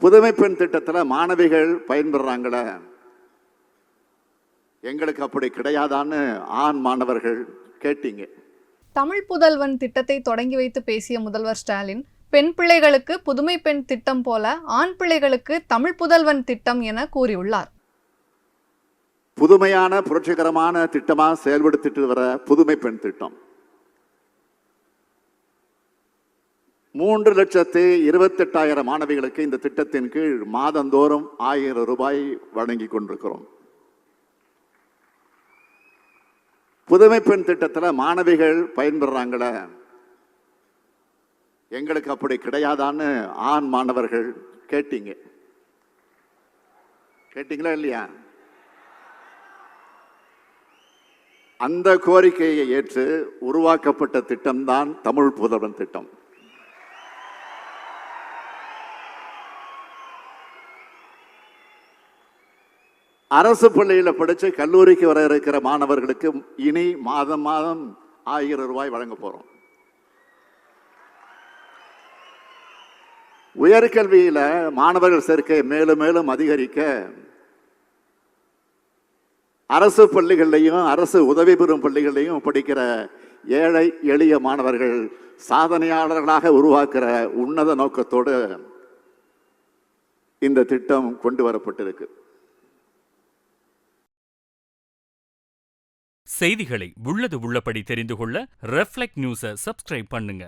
புதுமை பெண் திட்டத்தில் மாணவிகள் பயன்பெறாங்களே, எங்களுக்கு அப்படி கிடையாதான்னு ஆண் மாணவர்கள் கேட்டீங்க. தமிழ் புதல்வன் திட்டத்தை தொடங்கி வைத்து பேசிய முதல்வர் ஸ்டாலின், பெண் பிள்ளைகளுக்கு புதுமை பெண் திட்டம் போல ஆண் பிள்ளைகளுக்கு தமிழ் புதல்வன் திட்டம் என கூறியுள்ளார். புதுமையான புரட்சிகரமான திட்டமா செயல்படுத்திட்டு வர புதுமை பெண் திட்டம் 3,28,000 மாணவிகளுக்கு இந்த திட்டத்தின் கீழ் மாதந்தோறும் 1000 ரூபாய் வழங்கி கொண்டிருக்கிறோம். புதுமை பெண் திட்டத்தில் மாணவிகள் பயன்பெறாங்களே, எங்களுக்கு அப்படி கிடையாதான்னு ஆண் மாணவர்கள் கேட்டீங்க. கேட்டீங்களா இல்லையா? அந்த கோரிக்கையை ஏற்று உருவாக்கப்பட்ட திட்டம்தான் தமிழ் புதல்வன் திட்டம். அரசு பள்ளியில் படித்து கல்லூரிக்கு வர இருக்கிற மாணவர்களுக்கு இனி மாதம் 1000 ரூபாய் வழங்க போறோம். உயர்கல்வியில மாணவர்கள் சேர்க்கை மேலும் மேலும் அதிகரிக்க அரசு பள்ளிகள்லையும் அரசு உதவி பெறும் பள்ளிகளையும் படிக்கிற ஏழை எளிய மாணவர்கள் சாதனையாளர்களாக உருவாக்குற உன்னத நோக்கத்தோடு இந்த திட்டம் கொண்டு வரப்பட்டிருக்கு. செய்திகளை உள்ளது உள்ளபடி தெரிந்து கொள்ள ரெஃப்ளெக்ட் நியூஸை சப்ஸ்கிரைப் பண்ணுங்க.